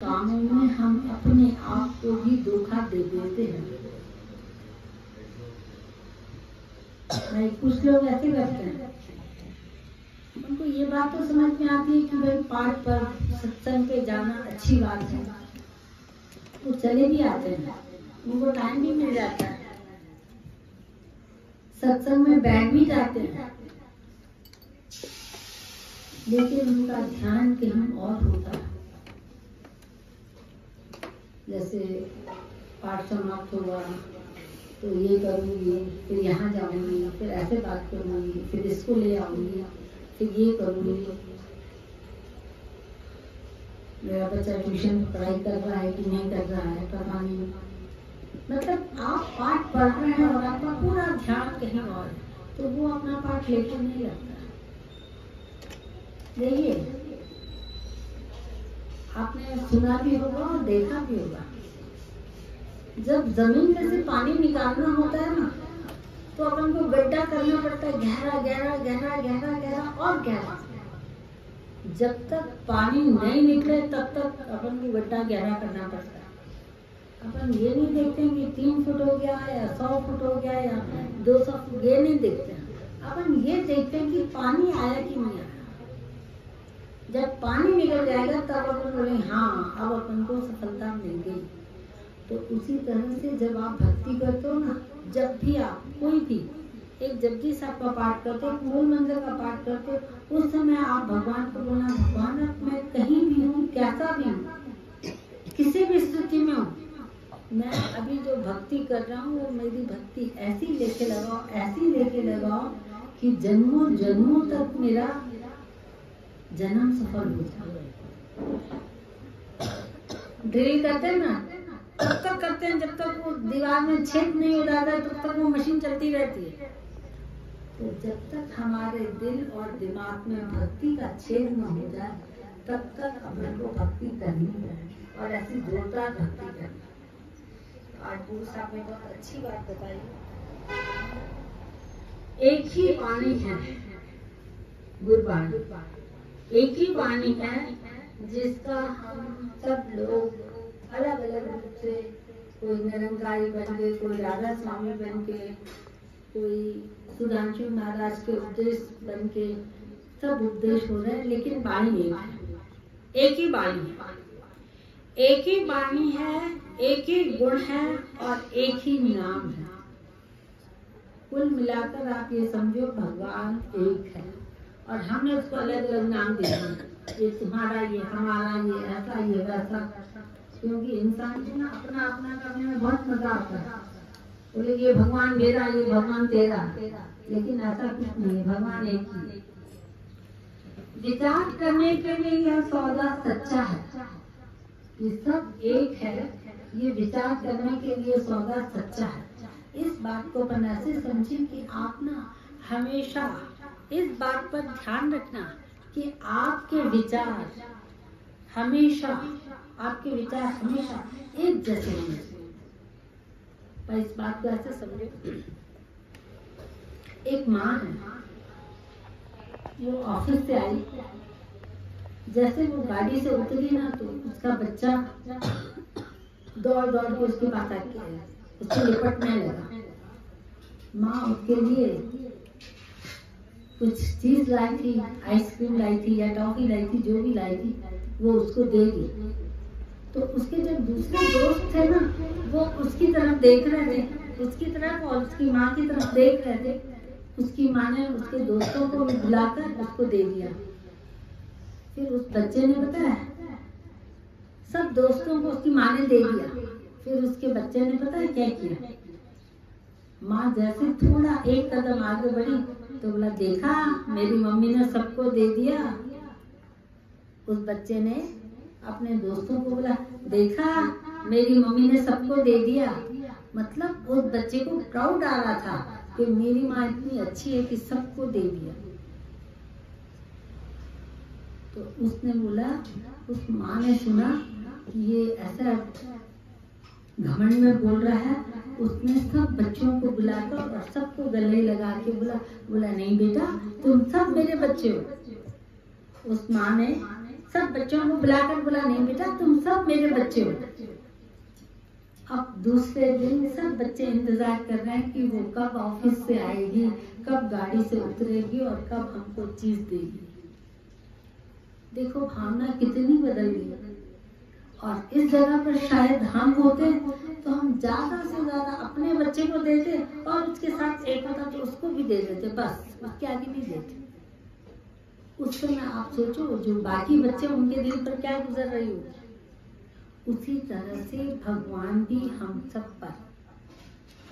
कामों में हम अपने आप को भी धोखा दे देते हैं। भाई कुछ लोग ऐसे करते हैं, उनको ये बात तो समझ में आती है कि भाई पाठ पर सत्संग पे जाना अच्छी बात है, वो चले भी आते हैं, उनको टाइम भी मिल जाता है, सत्संग में बैठ भी जाते हैं, लेकिन उनका ध्यान कहीं और होता है। जैसे पाठ समाप्त हुआ तो ये करूँगी, फिर यहाँ जाऊँगी, फिर ऐसे बात करूँगी, फिर इसको ले आऊँगी, फिर ये करूँगी। मेरा बच्चा ट्यूशन पढ़ाई कर रहा है कि नहीं कर रहा है पता नहीं। मतलब आप पाठ पढ़ रहे हैं और आपका पूरा ध्यान कहीं और है, तो वो अपना पाठ लेकर नहीं लगता। देखिए, आपने सुना भी होगा और देखा भी होगा, जब जमीन में से पानी निकालना होता है ना, तो अपन को गड्ढा करना पड़ता है, गहरा गहरा गहरा गहरा गहरा और गहरा। जब तक पानी नहीं निकले तब तक अपन को गड्ढा गहरा करना पड़ता है। अपन ये नहीं देखते कि 3 फुट हो गया या 100 फुट हो गया या 200 फुट, ये नहीं देखते हैं। अपन ये देखते हैं कि पानी आया कि नहीं आया। जब पानी निकल जाएगा तब अपन बोले हाँ, अब अपन को सफलता मिल गई। तो उसी तरह से जब आप भक्ति करते हो ना, जब भी आप कोई भी एक जपजी साहब का पाठ करते हो, मूल मंत्र का पाठ करते हो, उस समय आप भगवान को बोलना, भगवान मैं कहीं भी हूँ, कैसा भी हूँ, किसी भी स्थिति में हूँ, मैं अभी जो भक्ति कर रहा हूँ वो मेरी भक्ति ऐसी लेके लगाओ, ऐसी लेके लगाओ कि जन्मों जन्मों तक मेरा जन्म सफल हो जाए। ड्रिल करते हैं ना, तब तक करते हैं जब तक वो दीवार में छेद नहीं हो जाता है, तब तक वो मशीन चलती रहती है। तो जब तक हमारे दिल और दिमाग में भक्ति का छेद न हो जाए, तब तक अपने को भक्ति करनी है और ऐसी जोरदार भक्ति करनी। आज गुरु साहब ने बहुत अच्छी बात बताई। एक ही वाणी है गुरबाणी, एक ही वाणी है जिसका हम सब लोग अलग अलग रूप से, कोई निरंकारी बन के, कोई राधा स्वामी बन के, कोई सुधांशु महाराज के उपदेश बन के, सब उपदेश हो रहे हैं, लेकिन वाणी एक है, एक ही वाणी है, एक ही वाणी है, एक ही गुण है और एक ही नाम है। कुल मिलाकर आप ये समझो भगवान एक है और हमने उसको अलग अलग नाम दिया, ये तुम्हारा, ये हमारा, ये ऐसा, ये वैसा। क्योंकि इंसान को ना अपना अपना करने में बहुत मजा आता है। बोले ये भगवान मेरा, ये भगवान तेरा, लेकिन ऐसा कुछ नहीं, भगवान एक ही। विचार करने के लिए यह सौदा सच्चा है, ये सब एक है, ये विचार करने के लिए सौदा सच्चा है। इस बात को अपन ऐसे समझें कि आप ना हमेशा इस बात पर ध्यान रखना कि आपके विचार हमेशा, आपके विचार हमेशा एक जैसे होने चाहिए। पर इस बात को ऐसे समझो, एक माँ है, वो ऑफिस से आई, जैसे वो गाड़ी से उतरी ना, तो उसका बच्चा दौड़ दौड़ के उसके पास आके उससे लिपटने लगा। माँ उसके लिए कुछ चीज लाई थी, आइसक्रीम लाई थी या टॉफी लाई थी, जो भी लाई थी वो उसको दे दी। तो उसके जो दूसरे दोस्त थे ना, वो उसकी तरफ देख रहे थे, उसकी तरफ और उसकी माँ की तरफ देख रहे थे। उसकी माँ ने उसके दोस्तों को बुलाकर उसको दे दिया। फिर उस बच्चे ने बताया, सब दोस्तों को उसकी माँ ने दे दिया। फिर उसके बच्चे ने पता है क्या किया, माँ जैसे थोड़ा एक कदम आगे बढ़ी तो बोला, देखा मेरी मम्मी ने सबको दे दिया। उस बच्चे ने अपने दोस्तों को बोला, देखा मेरी मम्मी ने सबको दे दिया। मतलब उस बच्चे को प्राउड आ रहा था कि मेरी माँ इतनी अच्छी है कि सबको दे दिया। तो उसने बोला, उस माँ ने सुना कि ये ऐसा घमंड में बोल रहा है, उसने सब बच्चों को बुलाकर और सबको गले लगा के बोला, नहीं बेटा तुम सब मेरे बच्चे हो। उस माँ ने सब बच्चों को बुलाकर बोला, नहीं बेटा तुम सब मेरे बच्चे हो। अब दूसरे दिन सब बच्चे इंतजार कर रहे हैं कि वो कब ऑफिस से आएगी, कब गाड़ी से उतरेगी और कब हमको चीज देगी। देखो भावना कितनी बदल गई। और इस जगह पर शायद हम होते तो हम ज्यादा से ज्यादा अपने बच्चे को देते और उसके साथ एक होता तो उसको भी दे देते, बस उसके आगे नहीं देते। उस समय आप सोचो जो बाकी बच्चे उनके दिल पर क्या गुजर रही होगी। उसी तरह से भगवान भी हम सब पर,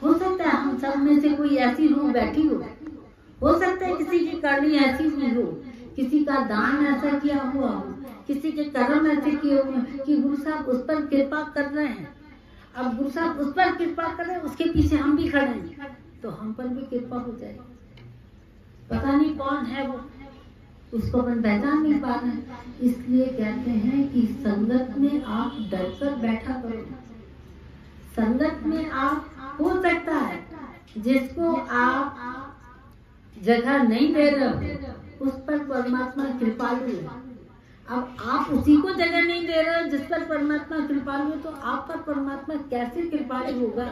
हो सकता है हम सब में से कोई ऐसी रूह बैठी हो सकता है किसी की करनी ऐसी हुई हो, किसी का दान ऐसा किया हुआ हो, किसी के कर्म ऐसे किए हुए कि गुरु साहब उस पर कृपा कर रहे हैं। अब गुरु साहब उस पर कृपा कर रहे हैं, उसके पीछे हम भी खड़े हैं तो हम पर भी कृपा हो जाएगी। पता नहीं कौन है वो, उसको अपन पहचान नहीं पा रहे हैं। इसलिए कहते हैं कि संगत में आप डरकर बैठा करो। संगत में आप, हो सकता है जिसको आप जगह नहीं दे रहे हो उस पर परमात्मा कृपालु है। अब आप उसी को जगह नहीं दे रहे हो जिस पर परमात्मा कृपालु है, तो आप पर परमात्मा कैसे कृपालु होगा।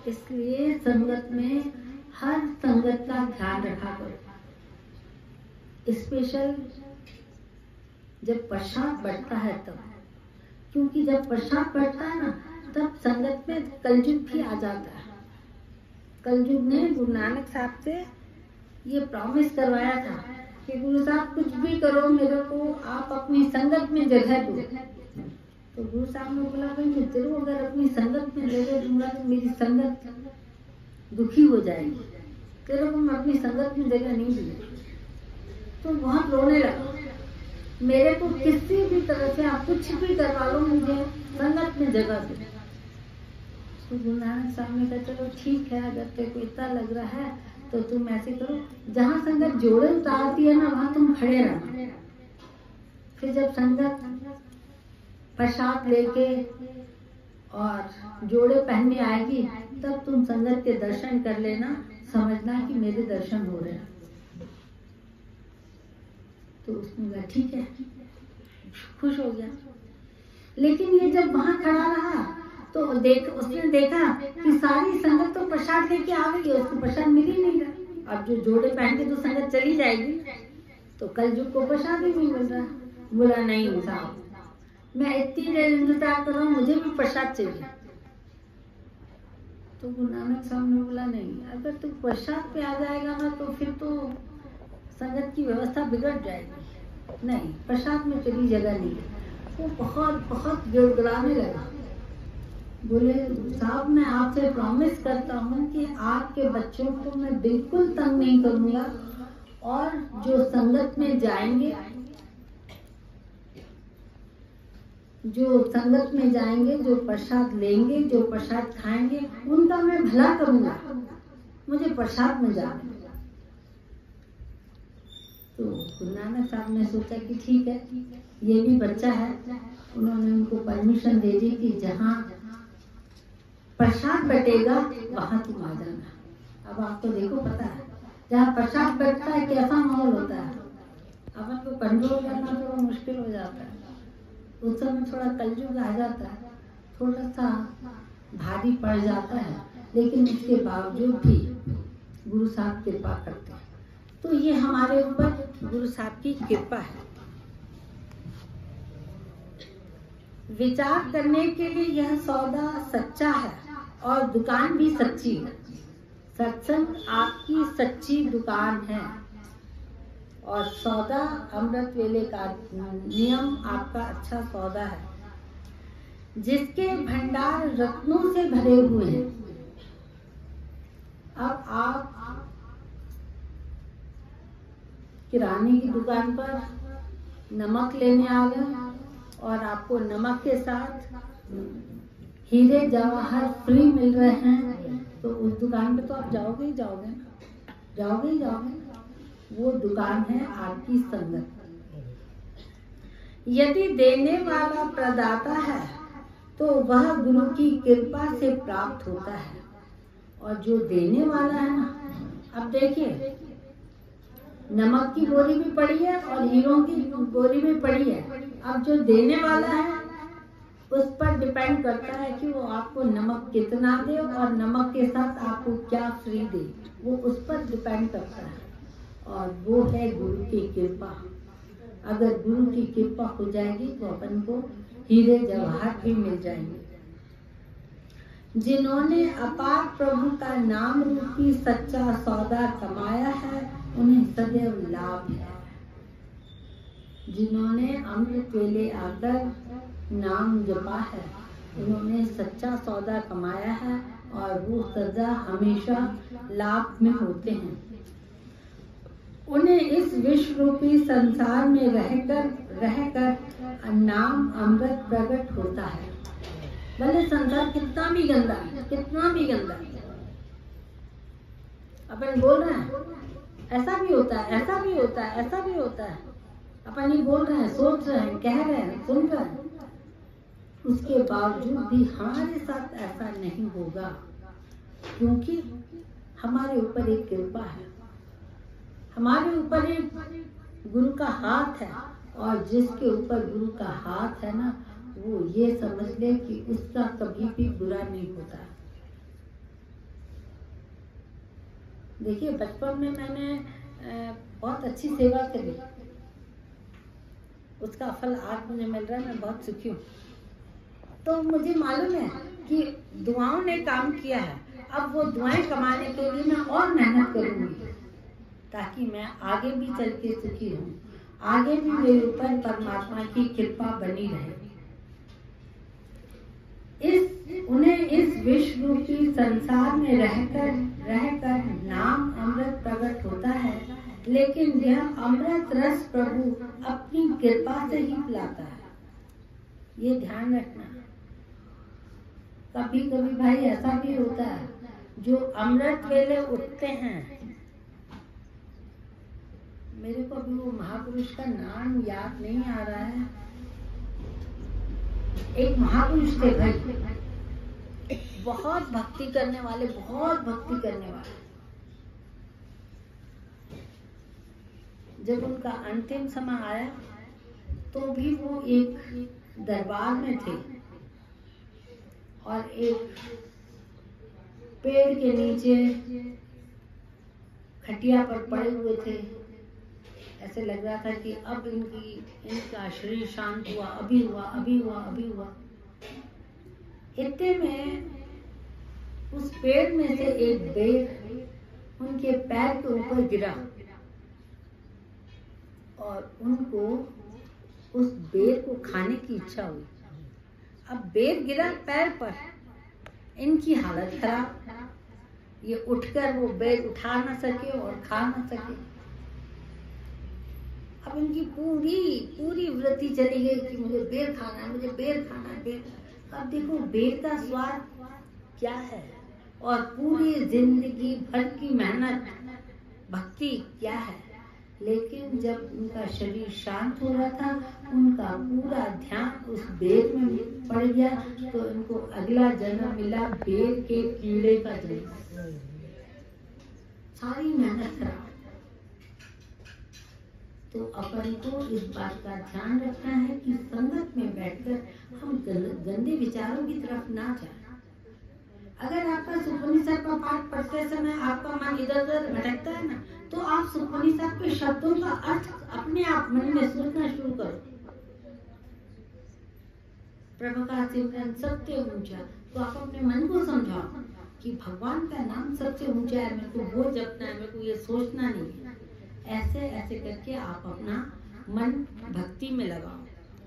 इसलिए संगत में हर संगत का ध्यान रखा करो। स्पेशल जब प्रसाद बढ़ता है तब, क्योंकि जब प्रसाद बढ़ता है ना तब संगत में कलयुग भी आ जाता है। कलयुग ने गुरु नानक साहब से ये प्रॉमिस करवाया था कि गुरु साहब कुछ भी करो मेरे को आप अपनी संगत में जगह दो। तो गुरु साहब ने बोला भाई मैं तेरे को अगर अपनी संगत में जगह दूंगा तो मेरी संगत दुखी हो जाएगी, तेरे को मैं अपनी संगत में जगह नहीं दूंगी। तो बहुत रोने लगा, मेरे को किसी भी तरह से आप कुछ भी करवा लो, मुझे संगत में जगह दो। तो गुरु नानक साहब ने कहा चलो ठीक है, अगर तेरे को इतना लग रहा है तो तुम ऐसे करो, जहाँ संगत जोड़े उतारती है ना वहां तुम खड़े रहना। फिर जब संगत प्रसाद लेके और जोड़े पहनने आएगी तब तुम संगत के दर्शन कर लेना, समझना कि मेरे दर्शन हो रहे हैं। तो उसने कहा ठीक है, खुश हो गया। लेकिन ये जब वहां खड़ा रहा तो उसने देखा कि सारी संगत तो प्रसाद लेके आ गई है, उसको प्रसाद मिल ही नहीं रहा। अब जो जोड़े पहन के तो संगत चली जाएगी, तो कलयुग को प्रसाद ही नहीं मिल रहा। बोला नहीं साहब, मैं इतनी देर इंतजार कर रहा हूँ, मुझे भी प्रसाद चाहिए। तो गुरु नानक साहब ने बोला नहीं, अगर तू प्रसाद पे आ जाएगा ना तो फिर तो संगत की व्यवस्था बिगड़ जाएगी। नहीं, प्रसाद में तेरी जगह नहीं है। वो बहुत बहुत गिड़गिड़ाने लगा। बोले साहब मैं आपसे प्रॉमिस करता हूँ कि आपके बच्चों को मैं बिल्कुल तंग नहीं करूँगा, और जो संगत में जाएंगे, जो प्रसाद लेंगे, जो प्रसाद खाएंगे, उनका मैं भला करूँगा, मुझे प्रसाद में जाना। तो गुरु नानक साहब ने सोचा कि ठीक है, ये भी बच्चा है। उन्होंने उनको परमिशन दे दी कि जहाँ प्रसाद बटेगा वहां तुम आ जाना। अब आपको देखो पता है जहाँ प्रसाद बटता है कैसा माहौल होता है। अपन को कंट्रोल करना थोड़ा मुश्किल हो जाता है। उस समय थोड़ा कलयुग आ जाता है, थोड़ा सा भारी पड़ जाता है, लेकिन इसके बावजूद भी गुरु साहब कृपा करते हैं। तो ये हमारे ऊपर गुरु साहब की कृपा है। विचार करने के लिए यह सौदा सच्चा है और दुकान भी सच्ची है। सत्संग आपकी सच्ची दुकान है और सौदा अमृत वेले का नियम आपका अच्छा सौदा है, जिसके भंडार रत्नों से भरे हुए हैं। अब आप किराने की दुकान पर नमक लेने आ गए और आपको नमक के साथ हीरे जवाहर फ्री मिल रहे हैं, तो उस दुकान पे तो आप जाओगे ही जाओगे ना, जाओगे ही जाओगे। वो दुकान है आपकी संगत। यदि देने वाला प्रदाता है तो वह गुरु की कृपा से प्राप्त होता है, और जो देने वाला है ना, अब देखिए नमक की बोरी भी पड़ी है और हीरों की बोरी भी पड़ी है। अब जो देने वाला है उस पर डिपेंड करता है कि वो आपको नमक कितना दे और नमक के साथ आपको क्या फ्री दे, वो उस पर डिपेंड करता है। और वो है गुरु की कृपा। अगर गुरु की कृपा हो जाएगी तो अपन को हीरे जवाहर भी मिल जाएंगे। जिन्होंने अपार प्रभु का नाम रूपी सच्चा सौदा कमाया है उन्हें सदैव लाभ है। जिन्होंने अमृत वेले आकर नाम जपा है उन्होंने सच्चा सौदा कमाया है और वो सदा हमेशा लाभ में होते हैं। उन्हें इस विश्व रूपी संसार में रहकर नाम अमृत प्रकट होता है। भले संसार कितना भी गंदा अपन बोल रहे हैं ऐसा भी होता है, ऐसा भी होता है, ऐसा भी होता है, अपन ये बोल रहे हैं, सोच रहे हैं, कह रहे हैं, सुन रहे हैं, उसके बावजूद भी हमारे साथ ऐसा नहीं होगा, क्योंकि हमारे ऊपर एक कृपा है, हमारे ऊपर एक गुरु का हाथ है। और जिसके ऊपर गुरु का हाथ है ना, वो ये समझ ले कि उसका कभी भी बुरा नहीं होता। देखिए, बचपन में मैंने बहुत अच्छी सेवा करी, उसका फल आज मुझे मिल रहा है, मैं बहुत सुखी हूँ। तो मुझे मालूम है कि दुआओं ने काम किया है। अब वो दुआएं कमाने के लिए मैं और मेहनत करूंगी ताकि मैं आगे भी चल के सुखी हूँ, आगे भी मेरे ऊपर परमात्मा की कृपा बनी रहे। उन्हें इस विश्व रूपी संसार में रहकर नाम अमृत प्रकट होता है, लेकिन यह अमृत रस प्रभु अपनी कृपा से ही पिलाता है। ये ध्यान रखना। कभी कभी भाई ऐसा भी होता है, जो अमृत वेले उठते हैं, मेरे को अभी वो महापुरुष का नाम याद नहीं आ रहा है, एक महापुरुष थे भाई, बहुत भक्ति करने वाले, बहुत भक्ति करने वाले। जब उनका अंतिम समय आया तो भी वो एक दरबार में थे और एक पेड़ के नीचे खटिया पर पड़े हुए थे। ऐसे लग रहा था कि अब इनका शरीर शांत हुआ, अभी हुआ। इतने में उस पेड़ में से एक बेर उनके पैर के ऊपर गिरा और उनको उस बेर को खाने की इच्छा हुई। अब बेर गिरा पैर पर, इनकी हालत खराब, ये उठकर वो बेर उठा ना सके और खा ना सके। अब इनकी पूरी वृत्ति चली गई कि मुझे बेर खाना है, मुझे बेर खाना है, बेर। अब देखो बेर का स्वाद क्या है और पूरी जिंदगी भर की मेहनत भक्ति क्या है। लेकिन जब उनका शरीर शांत हो रहा था, उनका पूरा ध्यान उस बेर में पड़ गया, तो इनको अगला जन्म मिला बेर के कीड़े का जन्म। सारी मेहनत खराब। तो अपन को इस बात का ध्यान रखना है कि संगत में बैठकर हम गंदे विचारों की तरफ ना जाएं। अगर आपका सुखमनी साहब का पाठ पढ़ते समय आपका मन इधर उधर भटकता है ना, तो आप सुखमनी साहब के शब्दों का अर्थ अपने आप मन में सोचना शुरू करो। प्रभु का सिमरन सबसे ऊंचा, तो आप अपने मन को समझाओ कि भगवान का नाम सबसे ऊंचा है, मेरे को वो जपना है, मेरे को ये सोचना नहीं है। ऐसे करके आप अपना मन भक्ति में लगाओ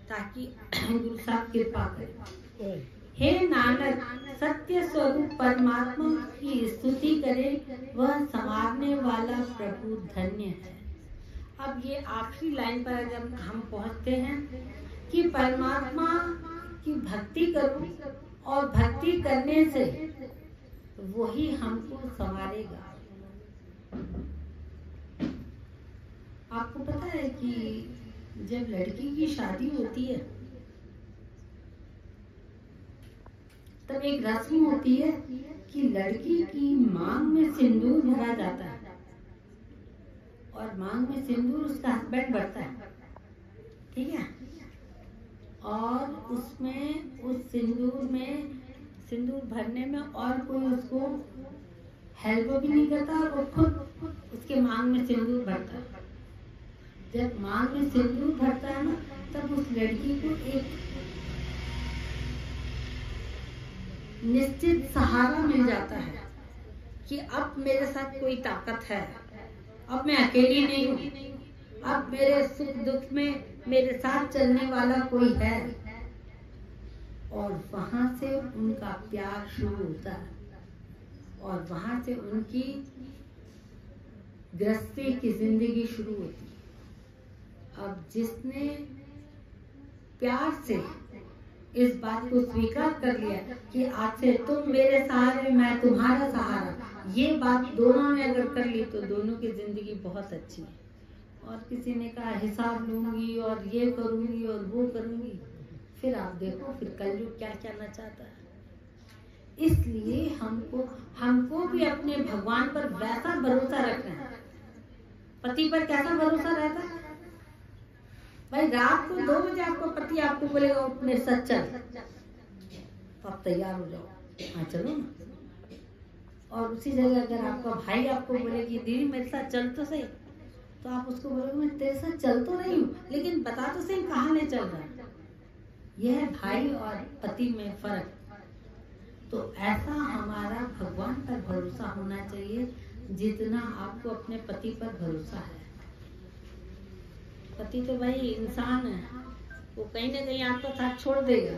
ताकि गुरु साहब कृपा करें। हे नानक, सत्य स्वरूप परमात्मा की स्तुति करे, वह संवारने वाला प्रभु धन्य है। अब ये आखिरी लाइन पर जब हम पहुंचते हैं कि परमात्मा की भक्ति करो और भक्ति करने से वही हमको संवारेगा। आपको पता है कि जब लड़की की शादी होती है तब एक रस्म होती है कि लड़की की मांग में सिंदूर भरा जाता है और मांग में सिंदूर उसका हस्बैंड भरता है, ठीक है। और उसमें उस सिंदूर में, सिंदूर भरने में और कोई उसको हेल्प भी नहीं करता, और वो खुद उसके मांग में सिंदूर भरता है। जब मांग में सिंदूर भरता है ना, तब उस लड़की को एक निश्चित सहारा मिल जाता है कि अब मेरे साथ कोई ताकत है, अब मैं अकेली नहीं हूँ, अब मेरे सुख दुख में मेरे साथ चलने वाला कोई है। और वहां से उनका प्यार शुरू होता है, और वहां से उनकी गृहस्थी की जिंदगी शुरू होती है। अब जिसने प्यार से इस बात को स्वीकार कर लिया कि आज से तुम मेरे सहारे, मैं तुम्हारा सहारा, ये बात दोनों ने अगर कर ली तो दोनों की जिंदगी बहुत अच्छी है। और किसी ने कहा हिसाब लूंगी और ये करूंगी और वो करूंगी, फिर आप देखो फिर कलयुग क्या कहना चाहता है। इसलिए हमको भी अपने भगवान पर वैसा भरोसा रखना है। पति पर कैसा भरोसा रहता है भाई? रात को 2 बजे आपको पति आपको बोलेगा उठ मेरे साथ चल, तो आप तैयार हो जाओ, हाँ चलो ना। और उसी जगह अगर आपका भाई आपको बोले कि दीदी मेरे साथ चल तो सही, तो आप उसको बोलोगे मैं तेरे साथ चल तो रही हूँ, लेकिन बता तो सही कहाँ ले चल रहा है। यह है भाई और पति में फर्क। तो ऐसा हमारा भगवान पर भरोसा होना चाहिए जितना आपको अपने पति पर भरोसा है। पति तो भाई इंसान है, वो कहीं ना कहीं आपका साथ छोड़ देगा।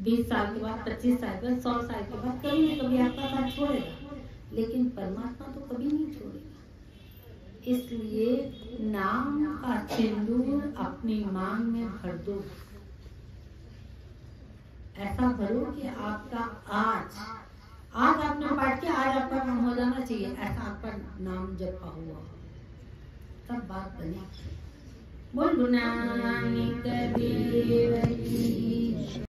20 साल के बाद, 25 साल के बाद, 100 साल के बाद कभी ना कभी आपका साथ छोड़ेगा, लेकिन परमात्मा तो कभी नहीं छोड़ेगा। इसलिए नाम का सिंदूर अपनी मांग में भर दो। ऐसा भरो कि आपका आज आपने पाठ किया, आज आपका काम हो जाना चाहिए, ऐसा आपका नाम जपा हुआ, तब बात बनेगी। बोल गुरु नानक देव की